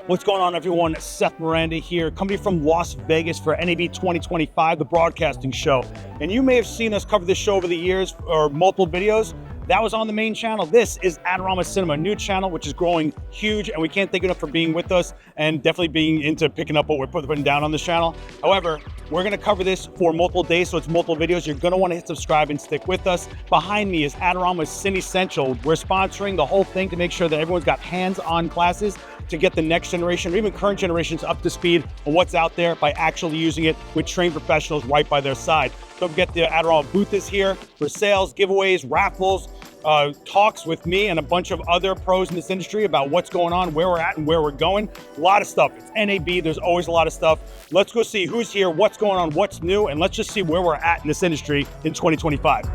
What's going on, everyone? Seth Miranda here, coming from Las Vegas for NAB 2025, the broadcasting show. And you may have seen us cover this show over the years or multiple videos. That was on the main channel. This is Adorama Cinema, a new channel which is growing huge, and we can't thank you enough for being with us and definitely being into picking up what we're putting down on this channel. However, we're gonna cover this for multiple days, so it's multiple videos. You're gonna wanna hit subscribe and stick with us. Behind me is Adorama Cine Central. We're sponsoring the whole thing to make sure that everyone's got hands-on classes to get the next generation or even current generations up to speed on what's out there by actually using it with trained professionals right by their side. Don't forget the Adorama booth is here for sales, giveaways, raffles, talks with me and a bunch of other pros in this industry about what's going on, where we're at and where we're going. A lot of stuff. It's NAB, there's always a lot of stuff. Let's go see who's here, what's going on, what's new, and let's just see where we're at in this industry in 2025.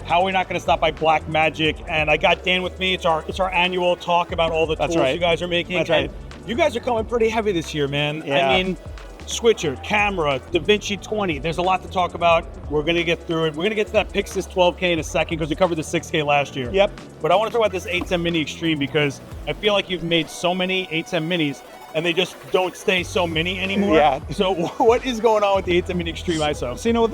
How are we not going to stop by Blackmagic? And I got Dan with me. It's our annual talk about all the tools you guys are making. That's right. You guys are coming pretty heavy this year, man. Yeah. I mean, switcher, camera, DaVinci 20. There's a lot to talk about. We're going to get through it. We're going to get to that PYXIS 12K in a second because we covered the 6K last year. Yep. But I want to talk about this ATEM Mini Extreme because I feel like you've made so many ATEM Minis and they just don't stay so mini anymore. Yeah. So what is going on with the ATEM Mini Extreme ISO? So, you know,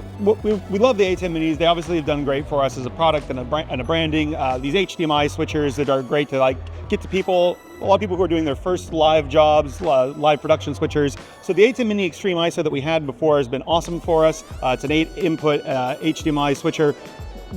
we love the ATEM Minis. They obviously have done great for us as a product and a branding. These HDMI switchers that are great to get to people. A lot of people who are doing their first live jobs, live production switchers. So the ATEM Mini Extreme ISO that we had before has been awesome for us. It's an 8-input HDMI switcher.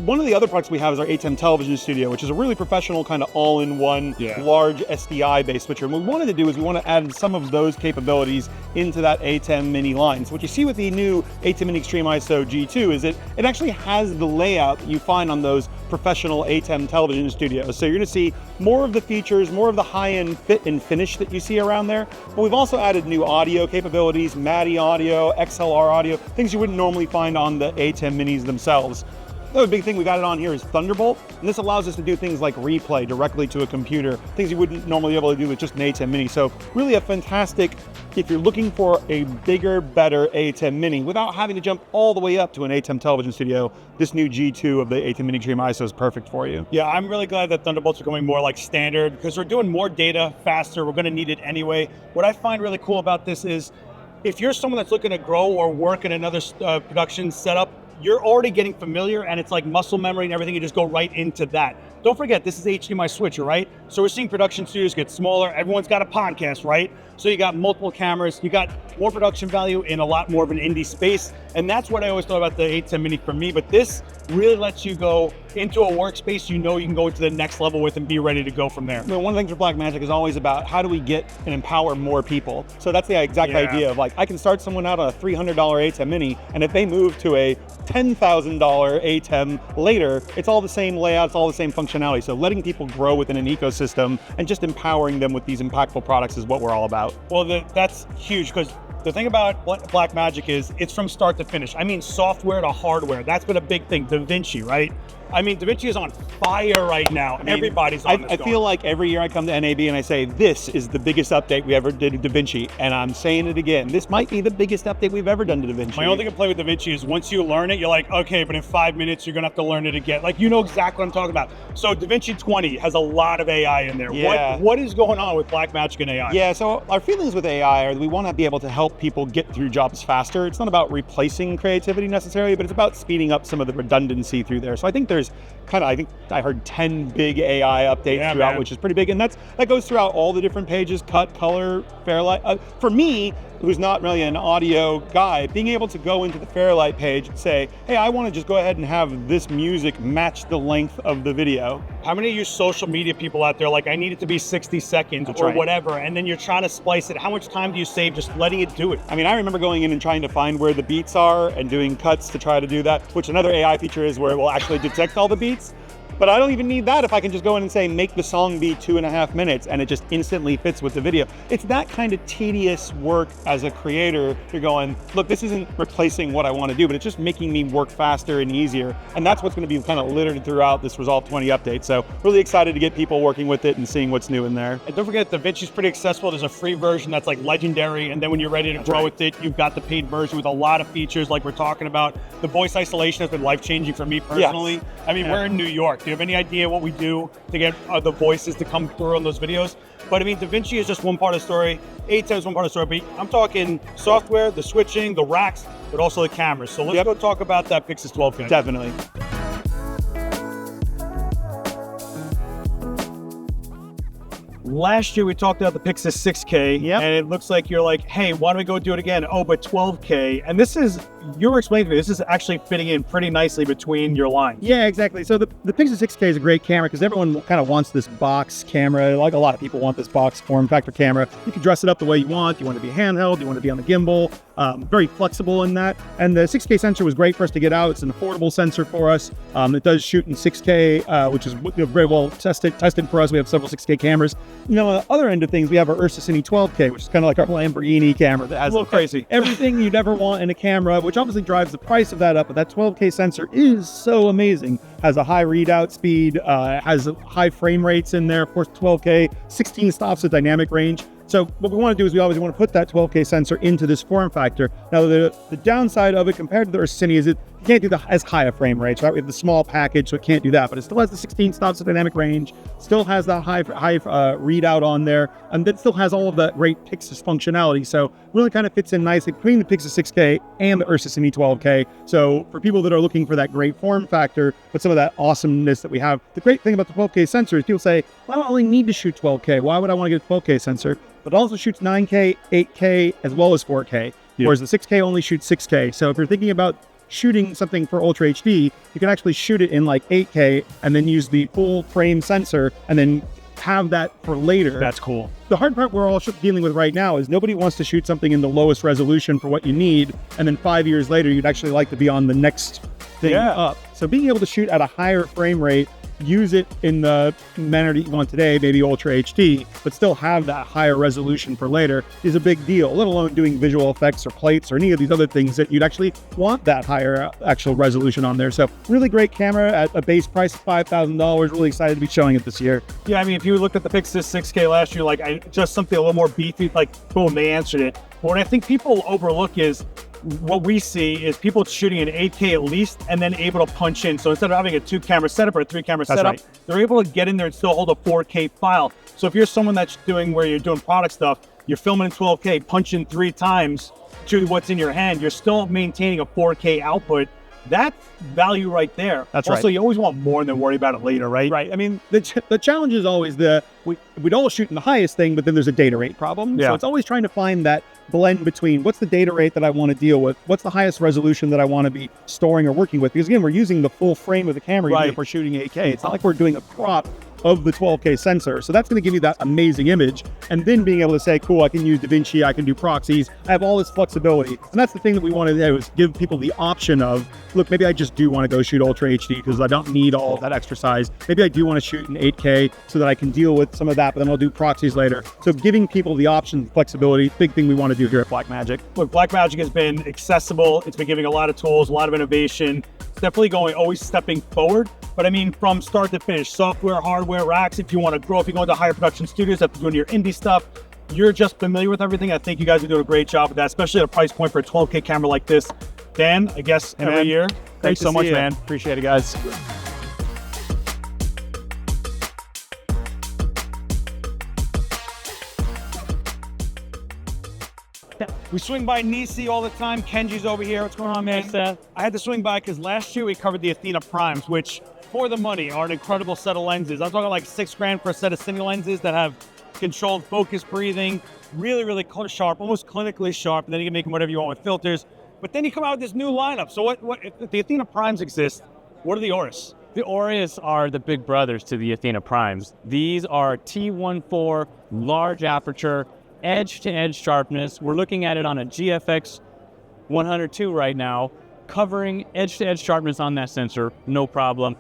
One of the other products we have is our ATEM Television Studio, which is a really professional kind of all-in-one large SDI-based switcher. And what we wanted to do is we want to add some of those capabilities into that ATEM Mini line. So what you see with the new ATEM Mini Extreme ISO G2 is it actually has the layout that you find on those professional ATEM Television Studios. So you're going to see more of the features, more of the high-end fit and finish that you see around there. But we've also added new audio capabilities, MADI audio, XLR audio, things you wouldn't normally find on the ATEM Minis themselves. Another big thing we got it on here is Thunderbolt, and this allows us to do things like replay directly to a computer, things you wouldn't normally be able to do with just an ATEM Mini. So really a fantastic, if you're looking for a bigger, better ATEM Mini without having to jump all the way up to an ATEM Television Studio, this new G2 of the ATEM Mini Extreme ISO is perfect for you. Yeah, I'm really glad that Thunderbolts are going more like standard because we're doing more data faster. We're going to need it anyway. What I find really cool about this is if you're someone that's looking to grow or work in another production setup, you're already getting familiar and it's like muscle memory and everything. You just go right into that. Don't forget, this is HDMI switcher, right? So we're seeing production studios get smaller. Everyone's got a podcast, right? So you got multiple cameras. You got more production value in a lot more of an indie space. And that's what I always thought about the ATEM Mini for me. But this really lets you go into a workspace you know you can go to the next level with and be ready to go from there. One of the things for Blackmagic is always about how do we get and empower more people. So that's the exact idea of I can start someone out on a $300 ATEM Mini, and if they move to a $10,000 ATEM later, it's all the same layout, it's all the same functionality. So letting people grow within an ecosystem and just empowering them with these impactful products is what we're all about. Well, that's huge because the thing about Blackmagic is it's from start to finish. I mean, software to hardware. That's been a big thing. DaVinci, right? I mean, DaVinci is on fire right now. I mean, everybody's on this. I feel like every year I come to NAB and I say, this is the biggest update we ever did to DaVinci. And I'm saying it again. This might be the biggest update we've ever done to DaVinci. My only complaint with DaVinci is once you learn it, you're like, okay, but in 5 minutes, you're going to have to learn it again. Like, you know exactly what I'm talking about. So DaVinci 20 has a lot of AI in there. Yeah. What is going on with Blackmagic and AI? Yeah, so our feelings with AI are that we want to be able to help people get through jobs faster. It's not about replacing creativity necessarily, but it's about speeding up some of the redundancy through there. So I think there's I heard 10 big AI updates throughout, which is pretty big. And that goes throughout all the different pages, cut, color, Fairlight. For me, who's not really an audio guy, being able to go into the Fairlight page and say, hey, I want to just go ahead and have this music match the length of the video. How many of you social media people out there, like, I need it to be 60 seconds or whatever, and then you're trying to splice it. How much time do you save just letting it do it? I mean, I remember going in and trying to find where the beats are and doing cuts to try to do that, which another AI feature is where it will actually detect all the beats. But I don't even need that if I can just go in and say, make the song be 2.5 minutes, and it just instantly fits with the video. It's that kind of tedious work as a creator. You're going, look, this isn't replacing what I want to do, but it's just making me work faster and easier. And that's what's going to be kind of littered throughout this Resolve 20 update. So really excited to get people working with it and seeing what's new in there. And don't forget, DaVinci's pretty accessible. There's a free version that's like legendary, and then when you're ready to grow with it, you've got the paid version with a lot of features like we're talking about. The voice isolation has been life-changing for me personally. Yes. I mean, we're in New York. Do you have any idea what we do to get the voices to come through on those videos? But I mean, DaVinci is just one part of the story. ATEM is one part of the story, but I'm talking software, the switching, the racks, but also the cameras. So let's go talk about that PYXIS 12K. Definitely. Last year we talked about the PYXIS 6K, and it looks like you're like, hey, why don't we go do it again? Oh, but 12K. And this is, you were explaining to me, this is actually fitting in pretty nicely between your lines. Yeah, exactly. So the PYXIS 6K is a great camera because everyone kind of wants this box camera. Like a lot of people want this box form factor camera. You can dress it up the way you want. You want to be handheld, you want to be on the gimbal. Very flexible in that. And the 6K sensor was great for us to get out. It's an affordable sensor for us. It does shoot in 6K, which is very well tested for us. We have several 6K cameras. You know, on the other end of things, we have our Aureus Cine 12K, which is kind of like our Lamborghini camera that has a little crazy. Everything you'd ever want in a camera, which obviously drives the price of that up. But that 12K sensor is so amazing. Has a high readout speed, has high frame rates in there. Of course, 12K, 16 stops of dynamic range. So what we want to do is we always want to put that 12K sensor into this form factor. Now, the downside of it compared to the Aureus Cine is it can't do as high a frame rates, right? We have the small package, so it can't do that, but it still has the 16 stops of dynamic range, still has that high readout on there, and then still has all of that great PYXIS functionality. So really kind of fits in nicely between the PYXIS 6K and the Aureus Cine 12K. So for people that are looking for that great form factor, but some of that awesomeness that we have, the great thing about the 12K sensor is people say, well, I don't really need to shoot 12K. Why would I want to get a 12K sensor? But it also shoots 9K, 8K, as well as 4K, whereas the 6K only shoots 6K. So if you're thinking about shooting something for Ultra HD, you can actually shoot it in like 8K and then use the full frame sensor and then have that for later. That's cool. The hard part we're all dealing with right now is nobody wants to shoot something in the lowest resolution for what you need, and then 5 years later, you'd actually like to be on the next thing up. So being able to shoot at a higher frame rate, use it in the manner that you want today, maybe Ultra HD, but still have that higher resolution for later is a big deal, let alone doing visual effects or plates or any of these other things that you'd actually want that higher actual resolution on there. So really great camera at a base price of $5,000. Really excited to be showing it this year. Yeah, I mean, if you looked at the PYXIS 6K last year, like just something a little more beefy, like boom, they answered it. But what I think people overlook is what we see is people shooting in 8K at least and then able to punch in. So instead of having a 2-camera setup or a 3-camera setup, they're able to get in there and still hold a 4K file. So if you're someone that's doing where you're doing product stuff, you're filming in 12K, punch in 3 times to what's in your hand, you're still maintaining a 4K output. That's value right there. That's also, you always want more than worry about it later, right? Right. I mean, the challenge is always we'd all shoot in the highest thing, but then there's a data rate problem. Yeah. So it's always trying to find that blend between what's the data rate that I want to deal with, what's the highest resolution that I want to be storing or working with. Because again, we're using the full frame of the camera even if we're shooting 8K. It's not like we're doing a crop of the 12K sensor. So that's going to give you that amazing image. And then being able to say, cool, I can use DaVinci, I can do proxies, I have all this flexibility. And that's the thing that we want to do is give people the option of, look, maybe I just do want to go shoot Ultra HD because I don't need all of that extra size. Maybe I do want to shoot in 8K so that I can deal with some of that, but then I'll do proxies later. So giving people the option, flexibility, big thing we want to do here at Blackmagic. Look, Blackmagic has been accessible. It's been giving a lot of tools, a lot of innovation. It's definitely always stepping forward. But I mean, from start to finish, software, hardware, racks, if you want to grow, if you go into higher production studios, if you're doing your indie stuff, you're just familiar with everything. I think you guys are doing a great job with that, especially at a price point for a 12K camera like this. Dan, I guess every year. Thanks so much, man. Appreciate it, guys. We swing by NiSi all the time. Kenji's over here. What's going on, man? Hey, Seth. I had to swing by because last year we covered the Athena Primes, which for the money are an incredible set of lenses. I'm talking like $6,000 for a set of cine lenses that have controlled focus breathing, really, really sharp, almost clinically sharp, and then you can make them whatever you want with filters. But then you come out with this new lineup. So if the Athena Primes exist, what are the Aureus? The Aureus are the big brothers to the Athena Primes. These are T14 large aperture, edge-to-edge sharpness. We're looking at it on a GFX 102 right now, covering edge-to-edge sharpness on that sensor, no problem.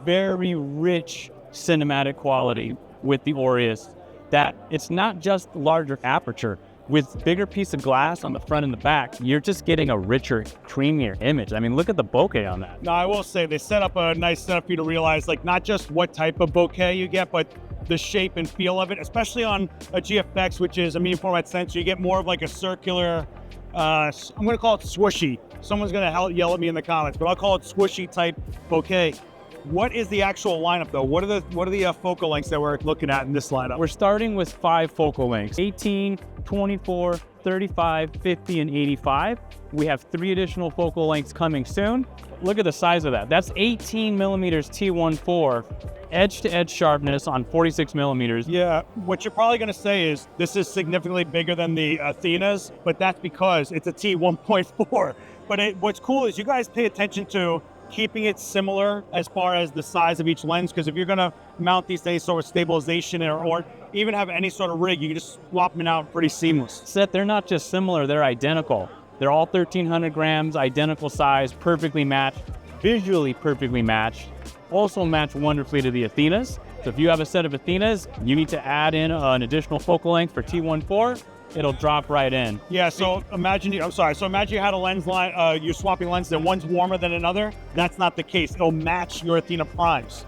very rich cinematic quality with the Aureus, that it's not just larger aperture. With bigger piece of glass on the front and the back, you're just getting a richer, creamier image. I mean, look at the bokeh on that. Now, I will say they set up a nice setup for you to realize, like, not just what type of bokeh you get, but the shape and feel of it, especially on a GFX, which is a medium format sensor. You get more of like a circular, I'm gonna call it swooshy. Someone's gonna yell at me in the comments, but I'll call it swooshy type bokeh. What is the actual lineup though? What are the focal lengths that we're looking at in this lineup? We're starting with 5 focal lengths, 18, 24, 35, 50, and 85. We have 3 additional focal lengths coming soon. Look at the size of that. That's 18 millimeters T14, edge-to-edge sharpness on 46 millimeters. Yeah, what you're probably gonna say is this is significantly bigger than the Athenas, but that's because it's a T1.4. But what's cool is you guys pay attention to keeping it similar as far as the size of each lens, because if you're gonna mount these things sort of stabilization or even have any sort of rig, you can just swap them out pretty seamless. Seth, they're not just similar, they're identical. They're all 1,300 grams, identical size, perfectly matched, visually perfectly matched, also match wonderfully to the Athenas. So if you have a set of Athenas, you need to add in an additional focal length for T14, it'll drop right in. Yeah, so imagine you had a lens line, you're swapping lenses and one's warmer than another. That's not the case. It'll match your Athena Primes.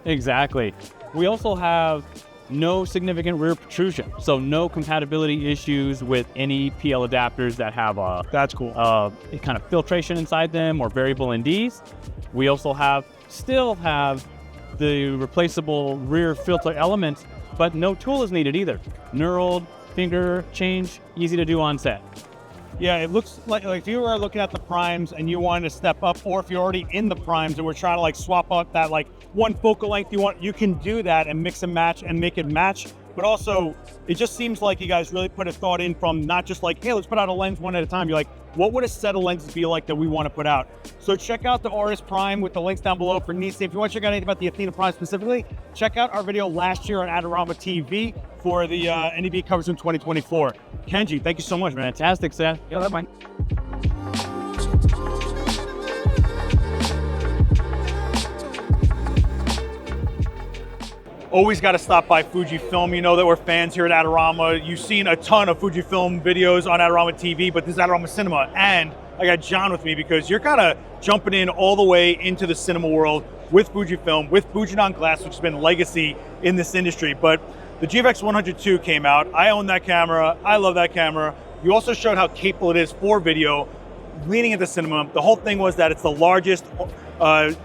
Exactly. We also have no significant rear protrusion, so no compatibility issues with any PL adapters that have that's cool. Kind of filtration inside them or variable NDs. We also still have the replaceable rear filter element, but no tool is needed either. Knurled, finger change, easy to do on set. Yeah, it looks like if you were looking at the Primes and you wanted to step up, or if you're already in the Primes and we're trying to like swap out that like one focal length you can do that and mix and match and make it match. But also, it just seems like you guys really put a thought in from not just like, hey, let's put out a lens one at a time. You're like, what would a set of lenses be like that we want to put out? So check out the Aureus Prime with the links down below for NiSi. If you want to check out anything about the Athena Prime specifically, check out our video last year on Adorama TV for the NAB coverage in 2024. Kenji, thank you so much, man. Fantastic, Seth. Yeah, that's fine. Always got to stop by Fujifilm. You know that we're fans here at Adorama. You've seen a ton of Fujifilm videos on Adorama TV, but this is Adorama Cinema. And I got John with me because you're kind of jumping in all the way into the cinema world with Fujifilm, with Fujinon glass, which has been legacy in this industry. But the GFX 100 II came out. I own that camera. I love that camera. You also showed how capable it is for video, leaning into cinema. The whole thing was that it's the largest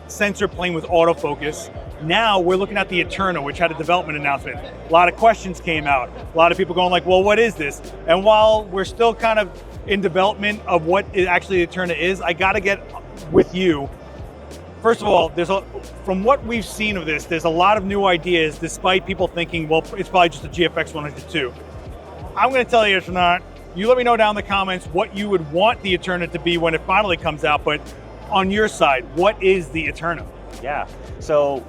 sensor playing with autofocus. Now we're looking at the Eterna, which had a development announcement. A lot of questions came out. A lot of people going like, well, what is this? And while we're still kind of in development of what actually the Eterna is, I gotta get with you. First of all, from what we've seen of this, there's a lot of new ideas despite people thinking, well, it's probably just a GFX 100 II. I'm gonna tell you it's not. You let me know down in the comments what you would want the Eterna to be when it finally comes out, but on your side, what is the Eterna? Yeah. So,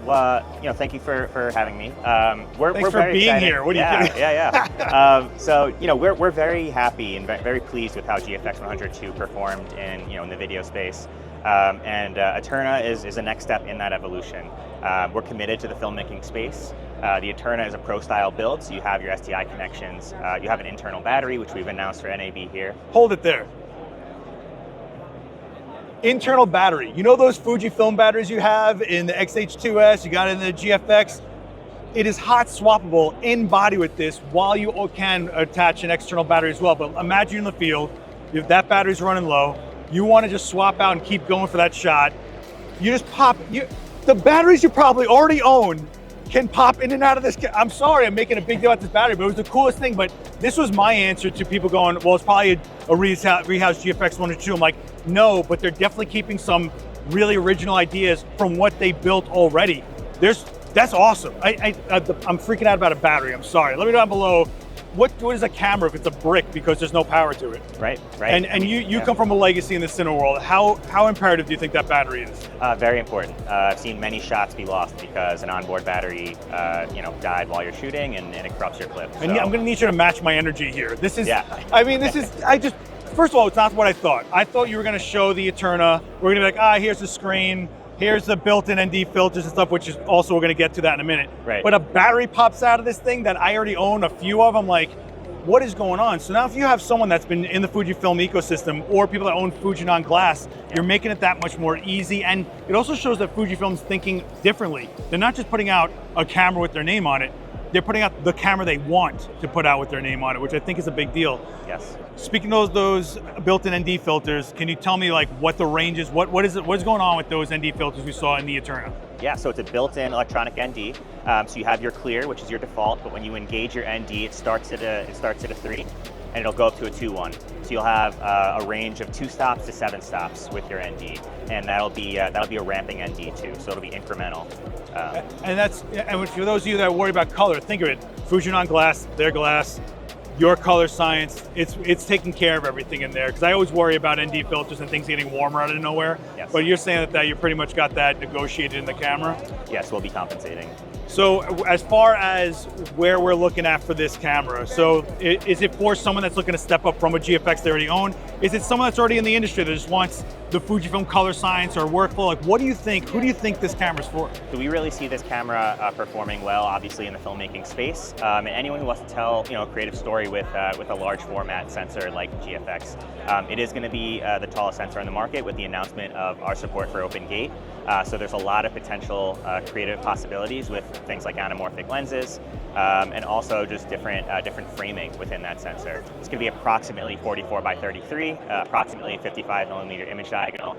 thank you for having me. Thanks we're for very being excited. here. What are you kidding? Yeah. So, we're very happy and very pleased with how GFX 100 II performed in the video space. And Eterna is the next step in that evolution. We're committed to the filmmaking space. The Eterna is a pro-style build, so you have your SDI connections. You have an internal battery, which we've announced for NAB here. Hold it there. Internal battery. You know those Fujifilm batteries you have in the XH2S, you got it in the GFX? It is hot swappable in body with this, while you can attach an external battery as well. But imagine in the field, if that battery's running low, you want to just swap out and keep going for that shot. You just pop, the batteries you probably already own can pop in and out of this. I'm sorry, I'm making a big deal about this battery, but it was the coolest thing. But this was my answer to people going, well, it's probably a rehoused GFX 100 II. I'm like, no, but they're definitely keeping some really original ideas from what they built already. That's awesome. I'm freaking out about a battery. I'm sorry. Let me know down below. What is a camera if it's a brick because there's no power to it? Right. And you come from a legacy in the cinema world. How imperative do you think that battery is? Very important. I've seen many shots be lost because an onboard battery, died while you're shooting and it corrupts your clip. And yeah, I'm going to need you to match my energy here. This is. Yeah. First of all, it's not what I thought. I thought you were going to show the Eterna. We're going to be like, here's the screen. here's the built-in ND filters and stuff, which is also, we're gonna get to that in a minute. Right. But a battery pops out of this thing that I already own a few of. I'm like, what is going on? So now if you have someone that's been in the Fujifilm ecosystem or people that own Fujinon glass, you're making it that much more easy. And it also shows that Fujifilm's thinking differently. They're not just putting out a camera with their name on it, they're putting out the camera they want to put out with their name on it, which I think is a big deal. Yes. Speaking of those built-in ND filters, can you tell me like what the range is? What is going on with those ND filters we saw in the Eterna? Yeah, so it's a built-in electronic ND. So you have your clear, which is your default, but when you engage your ND, it starts at a 3, and it'll go up to a 2-1. So you'll have a range of 2 stops to 7 stops with your ND, and that'll be a ramping ND too. So it'll be incremental. And for those of you that worry about color, think of it: Fujinon glass, their glass, your color science. It's taking care of everything in there. Because I always worry about ND filters and things getting warmer out of nowhere. Yes. But you're saying that you pretty much got that negotiated in the camera. Yes, we'll be compensating. So as far as where we're looking at for this camera, so is it for someone that's looking to step up from a GFX they already own? Is it someone that's already in the industry that just wants the Fujifilm color science or workflow? Like, what do you think? Who do you think this camera's for? So we really see this camera performing well, obviously in the filmmaking space, and anyone who wants to tell a creative story with a large format sensor like GFX. It is going to be the tallest sensor on the market with the announcement of our support for Open Gate. So there's a lot of potential creative possibilities with things like anamorphic lenses, and also just different framing within that sensor. It's going to be approximately 44 by 33, approximately 55 millimeter image diagonal.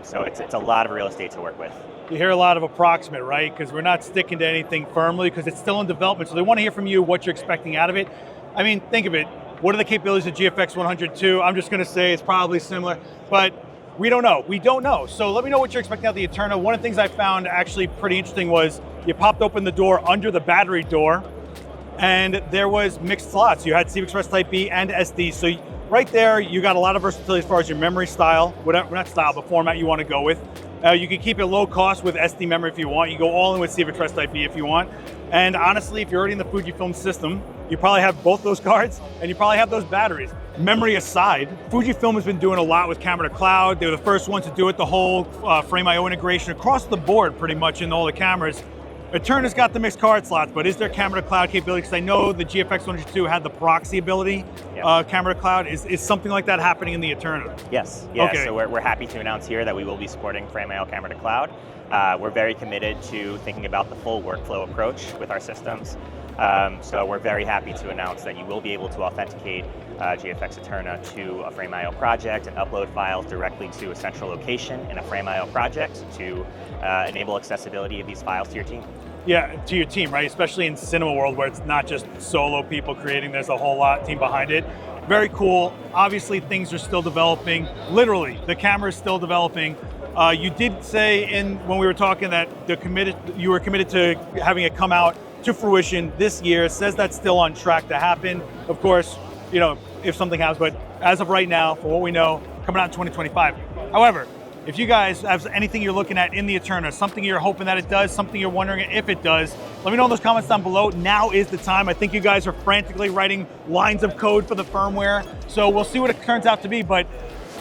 So it's a lot of real estate to work with. You hear a lot of approximate, right? Because we're not sticking to anything firmly because it's still in development. So they want to hear from you what you're expecting out of it. I mean, think of it. What are the capabilities of GFX 102? I'm just going to say it's probably similar, but we don't know. We don't know. So let me know what you're expecting out of the Eterna. One of the things I found actually pretty interesting was you popped open the door under the battery door, and there was mixed slots. You had CVexpress Type B and SD. So right there, you got a lot of versatility as far as your memory style, whatever, not style, but format you want to go with. You can keep it low cost with SD memory if you want. You go all in with CVexpress Type B if you want. And honestly, if you're already in the Fujifilm system, you probably have both those cards and you probably have those batteries. Memory aside, Fujifilm has been doing a lot with camera to cloud. They were the first ones to do it, the whole Frame.io integration across the board pretty much in all the cameras. Eterna's got the mixed card slots, but is there camera to cloud capability? Because I know the GFX 102 had the proxy ability, camera to cloud. Is something like that happening in the Eterna? Yes, yeah, okay. So we're happy to announce here that we will be supporting Frame.io camera to cloud. We're very committed to thinking about the full workflow approach with our systems. So we're very happy to announce that you will be able to authenticate GFX Eterna to a Frame.io project and upload files directly to a central location in a Frame.io project to enable accessibility of these files to your team. Yeah, to your team, right? Especially in cinema world where it's not just solo people creating, there's a whole lot team behind it. Very cool. Obviously things are still developing. Literally, the camera is still developing. You did say when we were talking that you were committed to having it come out to fruition this year. It says that's still on track to happen. Of course, if something happens, but as of right now, for what we know, coming out in 2025. However, if you guys have anything you're looking at in the Eterna, something you're hoping that it does, something you're wondering if it does, let me know in those comments down below. Now is the time. I think you guys are frantically writing lines of code for the firmware. So we'll see what it turns out to be. But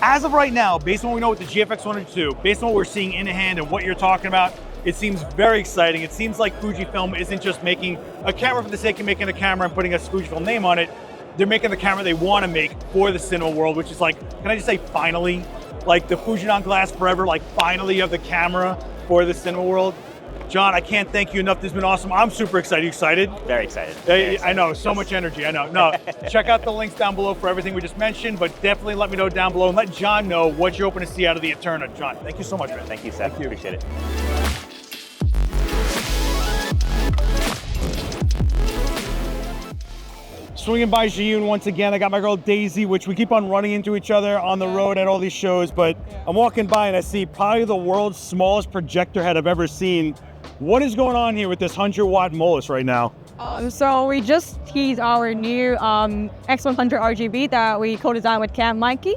as of right now, based on what we know with the GFX 102, based on what we're seeing in hand and what you're talking about, it seems very exciting. It seems like Fujifilm isn't just making a camera for the sake of making a camera and putting a Fujifilm name on it. They're making the camera they want to make for the cinema world, which is like, can I just say finally? Like the Fujinon glass forever, like finally you have the camera for the cinema world. John, I can't thank you enough. This has been awesome. I'm super excited. You excited? Very excited. I know, so much energy, I know. No, check out the links down below for everything we just mentioned, but definitely let me know down below and let John know what you're hoping to see out of the Eterna. John, thank you so much, man. Thank you, Seth. Appreciate it. Swinging by Zhiyun once again. I got my girl Daisy, which we keep on running into each other on the road at all these shows, but I'm walking by and I see probably the world's smallest projector head I've ever seen. What is going on here with this 100-watt MOLUS right now? So we just teased our new X100 RGB that we co-designed with Cam Mackey.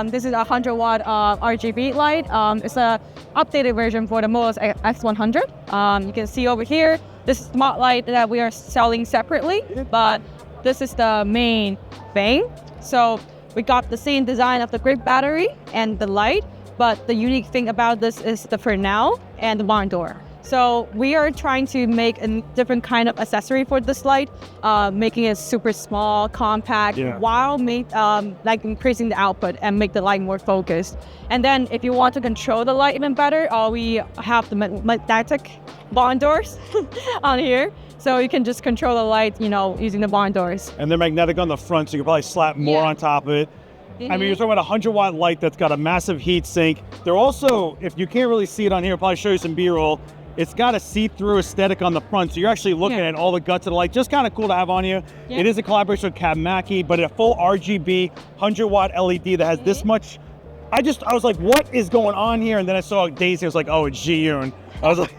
This is a 100-watt RGB light. It's an updated version for the MOLUS X100. You can see over here, this smart light that we are selling separately, but this is the main thing. So we got the same design of the grid battery and the light, But the unique thing about this is the Fresnel and the barn door. So we are trying to make a different kind of accessory for this light, making it super small, compact, while like increasing the output and make the light more focused. And then if you want to control the light even better, we have the magnetic barn doors on here. So you can just control the light, using the barn doors. And they're magnetic on the front, so you can probably slap more on top of it. I mean, you're talking about a 100-watt light that's got a massive heat sink. They're also, if you can't really see it on here, I'll probably show you some B-roll. It's got a see-through aesthetic on the front, so you're actually looking at all the guts of the light. Just kind of cool to have on you. It is a collaboration with Cam Mackey, but a full RGB 100-watt LED that has this much. I was like, what is going on here? And then I saw Daisy. I was like, oh, it's Zhiyun. I was like,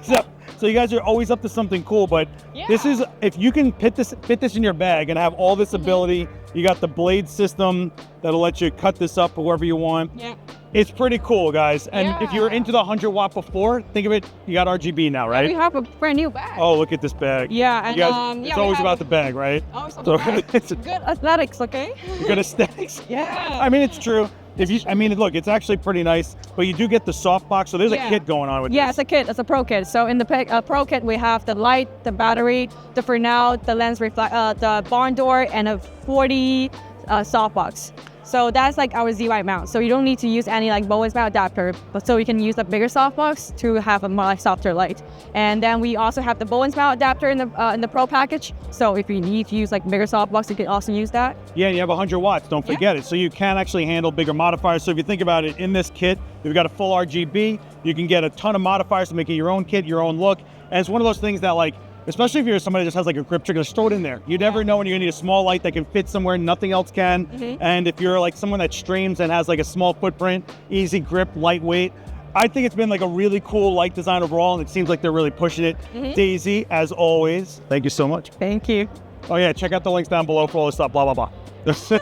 so you guys are always up to something cool, but this is, if you can fit this in your bag and have all this ability, you got the blade system that'll let you cut this up wherever you want. It's pretty cool, guys. And if you were into the 100-watt before, think of it, you got RGB now, right? We have a brand new bag. Oh, look at this bag. And guys, it's always about the bag, right? Always about the bag. Good aesthetics, okay? Good aesthetics. I mean, it's true. Look, it's actually pretty nice, but you do get the softbox, so there's a kit going on with this. It's a kit. It's a pro kit. So in the pro kit, we have the light, the battery, the Fresnel, the lens the barn door, and a 40 softbox. So that's like our ZY mount. So you don't need to use any like Bowens mount adapter, but so you can use a bigger softbox to have a more like softer light. And then we also have the Bowens mount adapter in the Pro package. So if you need to use like bigger softbox, you can also use that. Yeah, and you have 100 watts, don't forget it. So you can actually handle bigger modifiers. So if you think about it, in this kit, we've got a full RGB. You can get a ton of modifiers to make it your own kit, your own look. And it's one of those things that like, especially if you're somebody that just has like a grip trigger, just throw it in there. You never know when you're gonna need a small light that can fit somewhere nothing else can. And if you're like someone that streams and has like a small footprint, easy grip, lightweight, I think it's been like a really cool light design overall, and it seems like they're really pushing it. Daisy, as always, thank you so much. Thank you. Oh yeah, check out the links down below for all this stuff, blah, blah, blah.